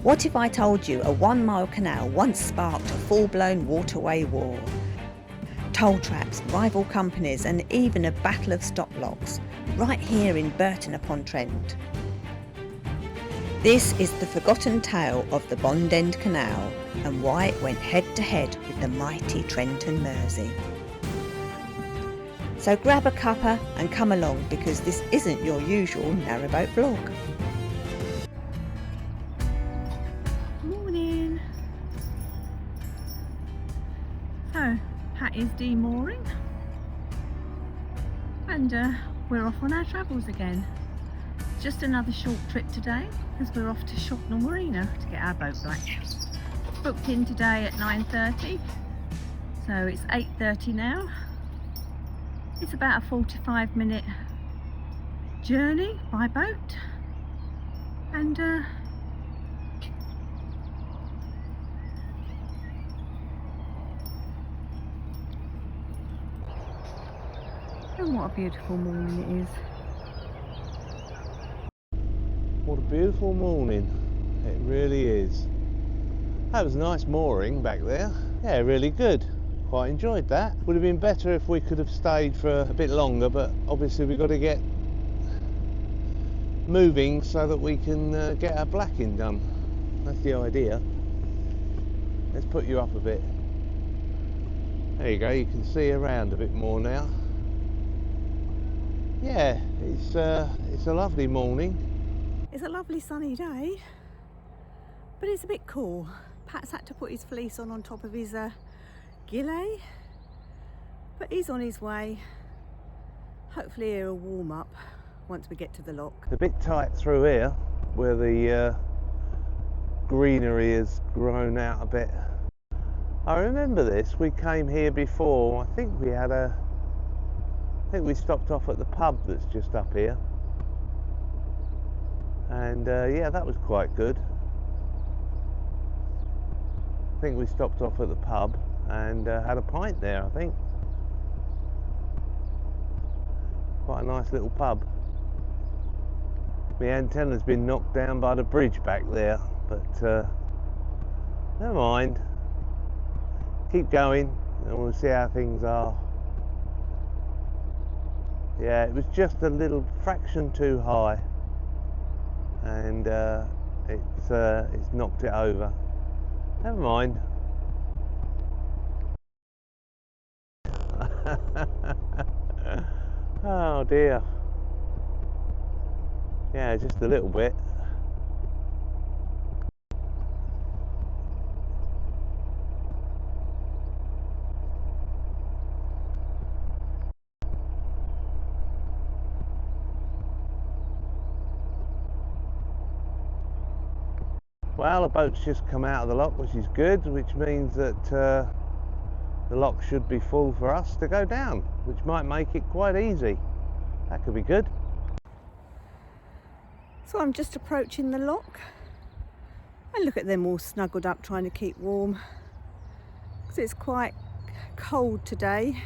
What if I told you a 1-mile canal once sparked a full-blown waterway war? Toll traps, rival companies and even a battle of stop blocks, right here in Burton upon Trent. This is the forgotten tale of the Bond End Canal and why it went head to head with the mighty Trent and Mersey. So grab a cuppa and come along, because this isn't your usual narrowboat vlog. Morning. So, Pat is demooring and we're off on our travels again. Just another short trip today because we're off to Shobnall Marina to get our boat back. Booked in today at 9:30, so it's 8:30 now. It's about a 45-minute journey by boat, and what a beautiful morning it is. What a beautiful morning, it really is. That was a nice mooring back there. Yeah, really good. Quite enjoyed that. Would have been better if we could have stayed for a bit longer, but obviously we've got to get moving so that we can get our blacking done. That's the idea. Let's put you up a bit. There you go, you can see around a bit more now. Yeah, it's a lovely morning. It's a lovely sunny day, but it's a bit cool. Pat's had to put his fleece on top of his gillet, but he's on his way. Hopefully he'll warm up once we get to the lock. It's a bit tight through here where the greenery has grown out a bit. I remember this, we came here before. I think we stopped off at the pub that's just up here, and yeah, that was quite good. I think we stopped off at the pub and had a pint there, I think. Quite a nice little pub. My antenna's been knocked down by the bridge back there, but never mind. Keep going and we'll see how things are. Yeah, it was just a little fraction too high, and it's knocked it over. Never mind. Oh dear. Yeah, just a little bit. Well, the boat's just come out of the lock, which is good, which means that the lock should be full for us to go down, which might make it quite easy. That could be good. So I'm just approaching the lock, and look at them all snuggled up trying to keep warm, because it's quite cold today,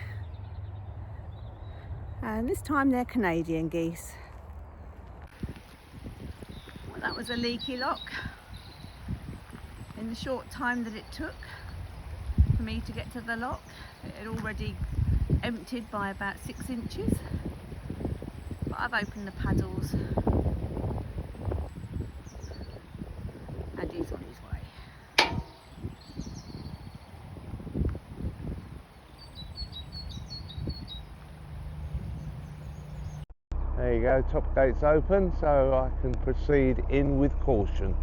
and this time they're Canadian geese. Well, that was a leaky lock. In the short time that it took for me to get to the lock, it had already emptied by about 6 inches. But I've opened the paddles and he's on his way. There you go, top gate's open, so I can proceed in with caution.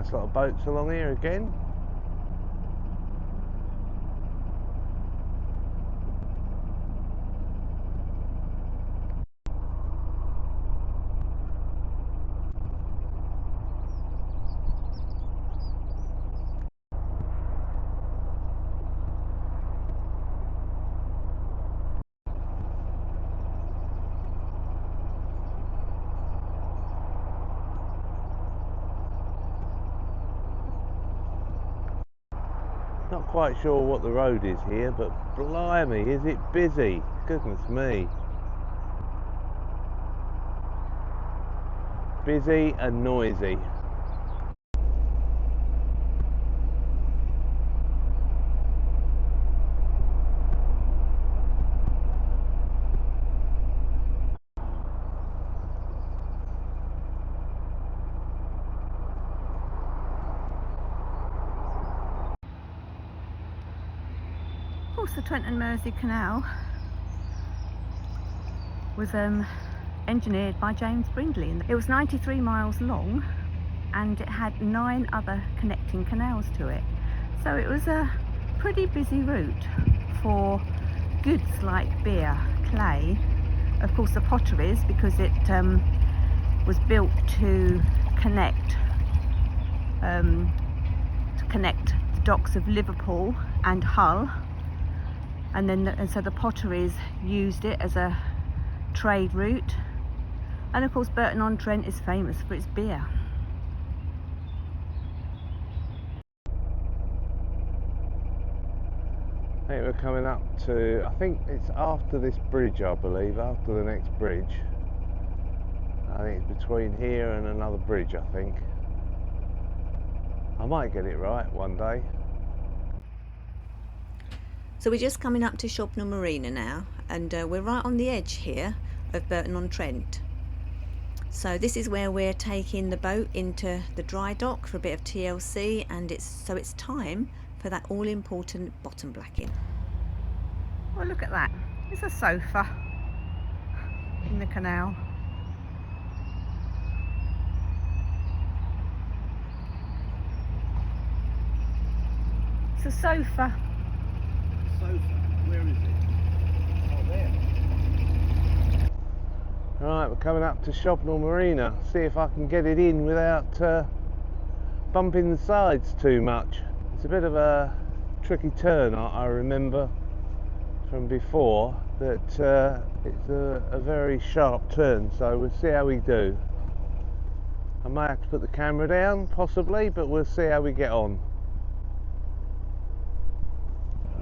Nice lot of boats along here again. Not quite sure what the road is here, but blimey, is it busy? Goodness me. Busy and noisy. Of course, the Trent and Mersey Canal was engineered by James Brindley. It was 93 miles long and it had 9 other connecting canals to it. So it was a pretty busy route for goods like beer, clay, of course the potteries, because it was built to connect the docks of Liverpool and Hull, and so the potteries used it as a trade route. And of course Burton on Trent is famous for its beer. I think we're coming up to, I think it's after this bridge, I believe, after the next bridge. I think it's between here and another bridge, I think. I might get it right one day. So we're just coming up to Shobnall Marina now, and we're right on the edge here of Burton on Trent. So this is where we're taking the boat into the dry dock for a bit of TLC, and it's time for that all important bottom blacking. Well, look at that. It's a sofa in the canal. It's a sofa. Sofa, where is it? Oh, there. Right, we're coming up to Shobnall Marina. See if I can get it in without bumping the sides too much. It's a bit of a tricky turn, I remember from before, that it's a very sharp turn, so we'll see how we do. I may have to put the camera down, possibly, but we'll see how we get on.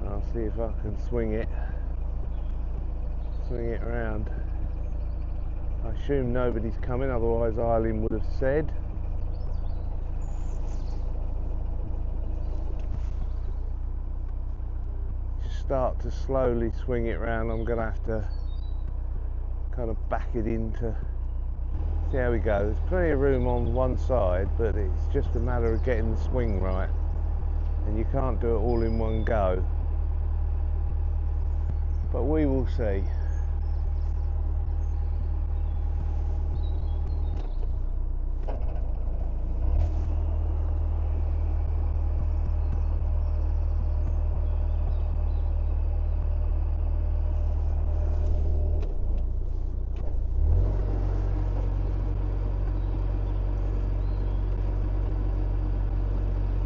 I'll see if I can swing it around. I assume nobody's coming, otherwise Eileen would have said. Just start to slowly swing it round. I'm going to have to kind of back it into, see how we go. There's plenty of room on one side, but it's just a matter of getting the swing right, and you can't do it all in one go. But we will see.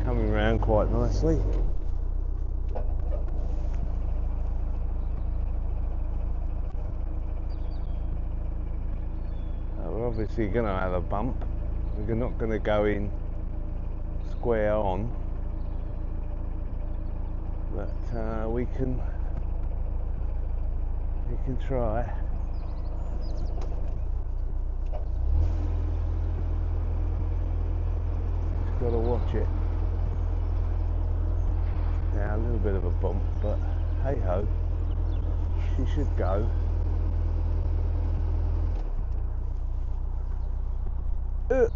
Coming round quite nicely. We're obviously going to have a bump. We're not going to go in square on, but we can try. Just got to watch it. Yeah, a little bit of a bump, but hey ho, she should go. Let's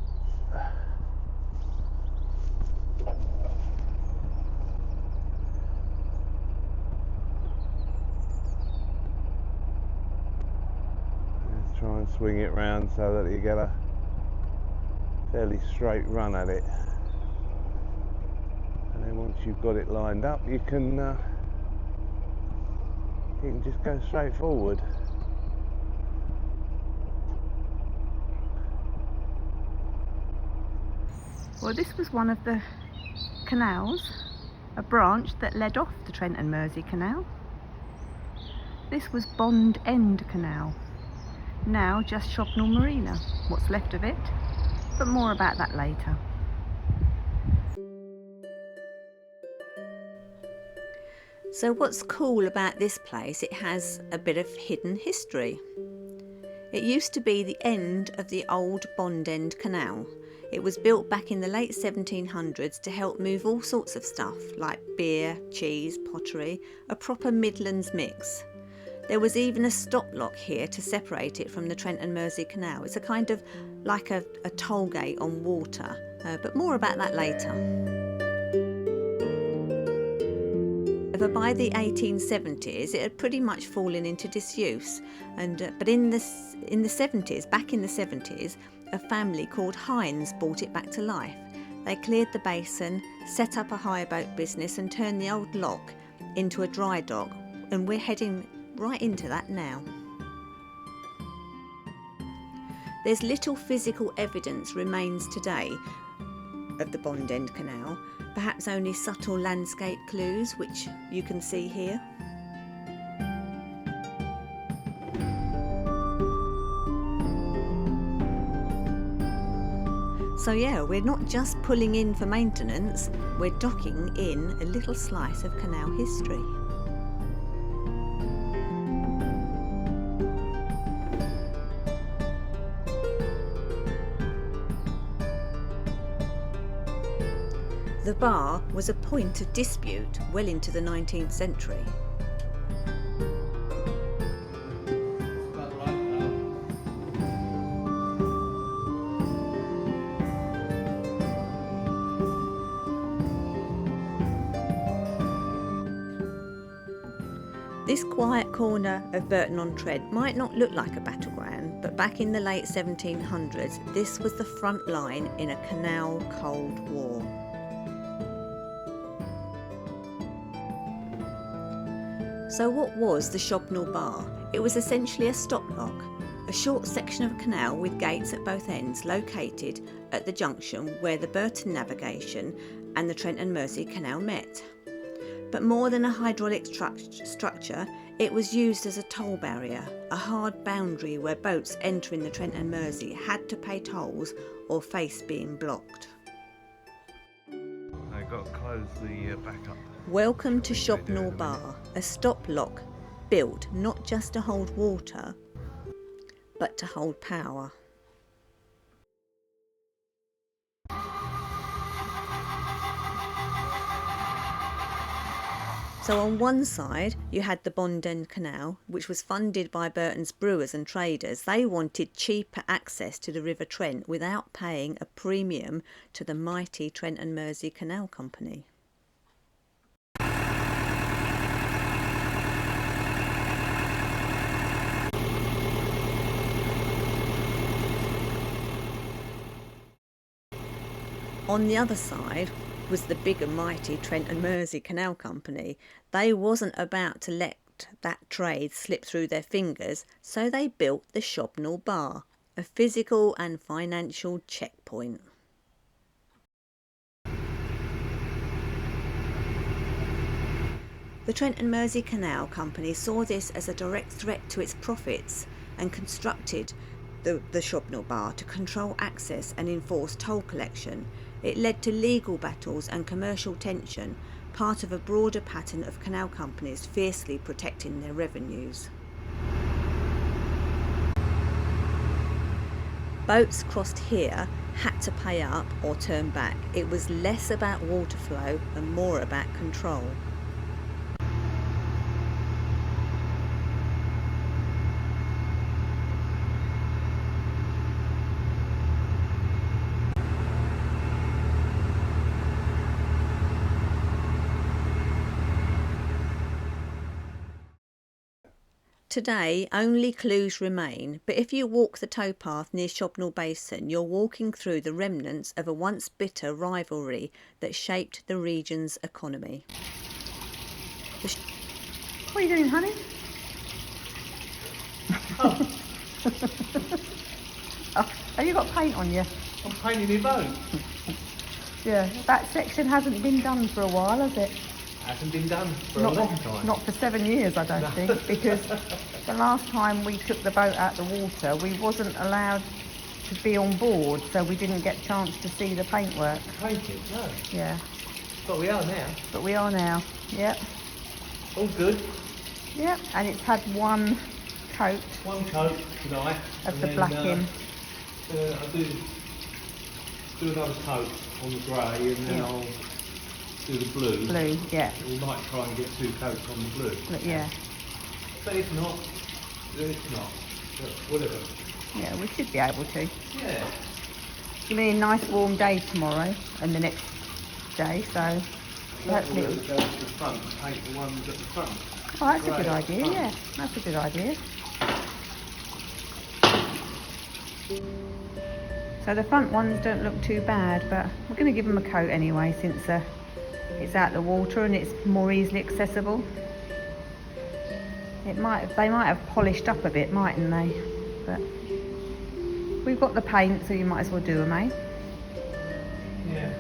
try and swing it round so that you get a fairly straight run at it. And then once you've got it lined up, you can just go straight forward. Well, this was one of the canals, a branch that led off the Trent and Mersey Canal. This was Bond End Canal, now just Shobnall Marina, what's left of it, but more about that later. So what's cool about this place, it has a bit of hidden history. It used to be the end of the old Bond End Canal. It was built back in the late 1700s to help move all sorts of stuff like beer, cheese, pottery, a proper Midlands mix. There was even a stop lock here to separate it from the Trent and Mersey Canal. It's a kind of like a toll gate on water, but more about that later. But by the 1870s, it had pretty much fallen into disuse, but in the 70s, back in the 70s, a family called Hines brought it back to life. They cleared the basin, set up a hire boat business and turned the old lock into a dry dock, and we're heading right into that now. There's little physical evidence remains today of the Bond End Canal, perhaps only subtle landscape clues which you can see here. So yeah, we're not just pulling in for maintenance, we're docking in a little slice of canal history. The bar was a point of dispute well into the 19th century. This quiet corner of Burton-on-Trent might not look like a battleground, but back in the late 1700s, this was the front line in a canal Cold War. So what was the Shobnall Bar? It was essentially a stop lock, a short section of canal with gates at both ends located at the junction where the Burton navigation and the Trent and Mersey Canal met. But more than a hydraulic structure, it was used as a toll barrier, a hard boundary where boats entering the Trent and Mersey had to pay tolls or face being blocked. I've got to close the back up. Welcome to Shobnall Bar, a stop lock built not just to hold water, but to hold power. So on one side you had the Bond End Canal, which was funded by Burton's brewers and traders. They wanted cheaper access to the River Trent without paying a premium to the mighty Trent and Mersey Canal Company. On the other side was the big and mighty Trent and Mersey Canal Company. They wasn't about to let that trade slip through their fingers, so they built the Shobnall Bar, a physical and financial checkpoint. The Trent and Mersey Canal Company saw this as a direct threat to its profits and constructed the Shobnall Bar to control access and enforce toll collection. It led to legal battles and commercial tension, part of a broader pattern of canal companies fiercely protecting their revenues. Boats crossed here had to pay up or turn back. It was less about water flow and more about control. Today, only clues remain, but if you walk the towpath near Shobnall Basin, you're walking through the remnants of a once bitter rivalry that shaped the region's economy. What are you doing, honey? Oh, Oh, have you got paint on you? I'm painting my boat. Yeah, that section hasn't been done for a while, has it? Hasn't been done for a long time. Not for 7 years, I don't think, because the last time we took the boat out the water, we wasn't allowed to be on board, so we didn't get a chance to see the paintwork. Painted, no. Yeah, But we are now. but we are now. Yep, All good. yep, and it's had one coat One coat tonight. of and the then, blacking. I'll do another coat on the grey, and then Yeah. I'll do the blue. Blue, yeah, We might try and get 2 coats on the blue. but yeah, But if not, then it's not. But whatever. yeah, we should be able to. Yeah. It's going to be a nice warm day tomorrow and the next day, so hopefully. We'll go to the front and paint the ones at the front. Oh, that's a good Right, idea, front. yeah, that's a good idea. So the front ones don't look too bad, but we're going to give them a coat anyway, since it's out the water and it's more easily accessible. They might have polished up a bit, mightn't they? But we've got the paint, so you might as well do them, eh? Yeah.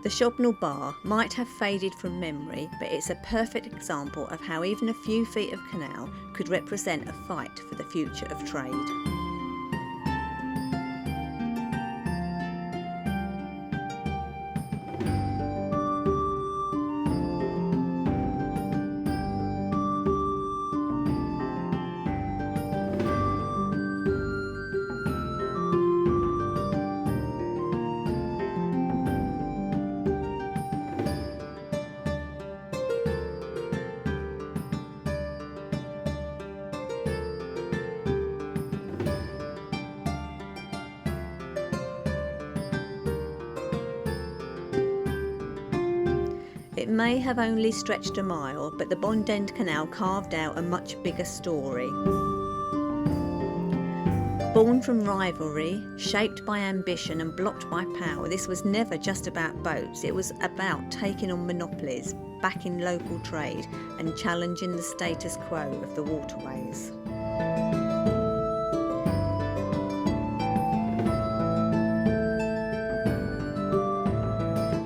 The Shobnall Bar might have faded from memory, but it's a perfect example of how even a few feet of canal could represent a fight for the future of trade. It may have only stretched a mile, but the Bond End Canal carved out a much bigger story. Born from rivalry, shaped by ambition and blocked by power, this was never just about boats, it was about taking on monopolies, backing local trade and challenging the status quo of the waterways.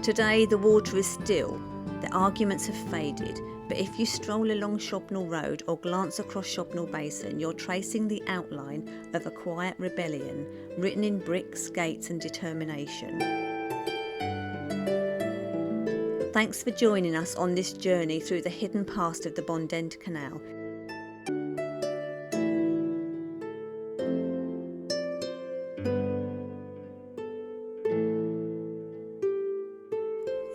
Today the water is still. The arguments have faded, but if you stroll along Shobnall Road or glance across Shobnall Basin, you're tracing the outline of a quiet rebellion, written in bricks, gates and determination. Thanks for joining us on this journey through the hidden past of the Bond End Canal.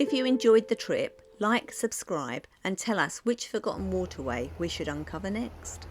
If you enjoyed the trip, like, subscribe and tell us which forgotten waterway we should uncover next.